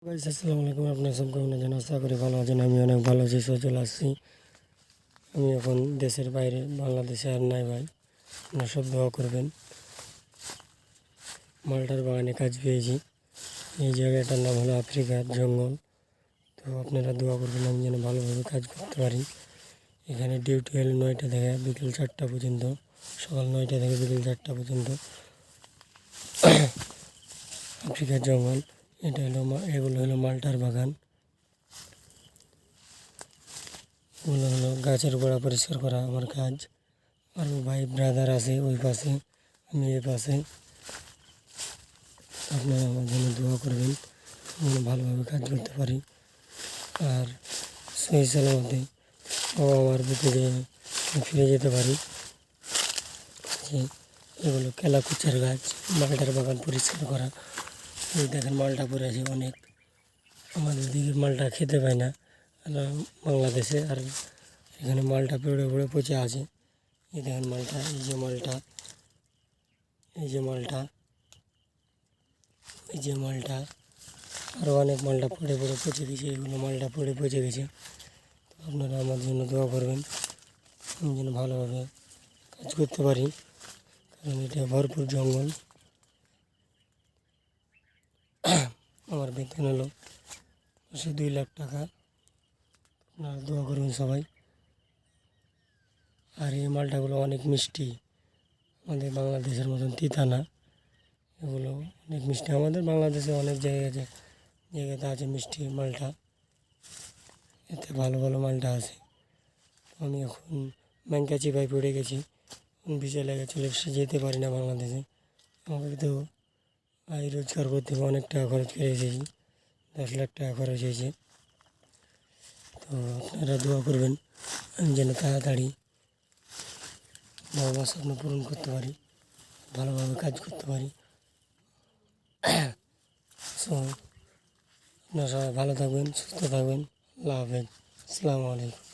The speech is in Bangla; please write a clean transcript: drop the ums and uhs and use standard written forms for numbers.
গাইস আসসালামু আলাইকুম। আপনার সব কেমন আছেন? আশা করি ভালো আছেন। আমি অনেক ভালো আছি। চলে আসছি আমি এখন দেশের বাইরে, বাংলাদেশে আর নাই ভাই। আপনারা সব দোয়া করবেন। মালটার বাগানে কাজ পেয়েছি। এই জায়গাটার নাম হলো আফ্রিকার জঙ্গল। তো আপনারা দোয়া করবেন আমি যেন ভালোভাবে কাজ করতে পারি। এখানে ডিউটি হলো 9টা থেকে বিকেল 4টা পর্যন্ত, সকাল 9টা থেকে বিকেল 4টা পর্যন্ত। আফ্রিকার জঙ্গল, এগুলো হলো মালটার বাগান। এগুলো হলো গাছের গোড়া পরিষ্কার করা আমার কাজ। আর ভাই ব্রাদার আছে ওই পাশে, আমি এই পাশে। আপনারা আমার জন্য দোয়া করবেন, যেন ভালোভাবে কাজ করতে পারি আর সেই সালামতে আমার ভিতরে ফিরে যেতে পারি। যে এগুলো কেলাকুচার গাছ, মালটার বাগান পরিষ্কার করা। এই দেখেন মালটা পড়ে আছে অনেক। আমাদের দিকে মালটা খেতে পায় না বাংলাদেশে, আর এখানে মালটা পড়ে পড়ে পচে আছে। এই দেখেন মালটা, এই যে মালটা, এই যে মালটা, এই যে মালটা, আরও অনেক মালটা পড়ে পড়ে পচে গেছে। এগুলো মালটা পড়ে পচে গেছে। তো আপনারা আমার জন্য দোয়া করবেন, আমি যেন ভালোভাবে কাজ করতে পারি, কারণ এটা ভরপুর জঙ্গল। আমার বেতন হলো 2 লাখ টাকা। আপনারা দোয়া করবেন সবাই। আর এই মালটাগুলো অনেক মিষ্টি, আমাদের বাংলাদেশের মতন তিতা না। এগুলো অনেক মিষ্টি। আমাদের বাংলাদেশে অনেক জায়গাতে আছে মিষ্টি মালটা, এতে ভালো ভালো মালটা আছে। আমি এখন ব্যাংকা চিপায় পড়ে গেছি, ভিসা লেগে চলে যেতে পারি না বাংলাদেশে। আমাকে তো আয় রোজগার করতে হবে, অনেক টাকা খরচ করে এসেছি, 10 লাখ টাকা খরচ হয়েছে। তো আপনারা দোয়া করবেন আমি যেন তাড়াতাড়ি বাবা মার স্বপ্ন পূরণ করতে পারি, ভালোভাবে কাজ করতে পারি। সো আপনারা সবাই ভালো থাকবেন, সুস্থ থাকবেন। আল্লাহ হাফেজ, আসসালামু আলাইকুম।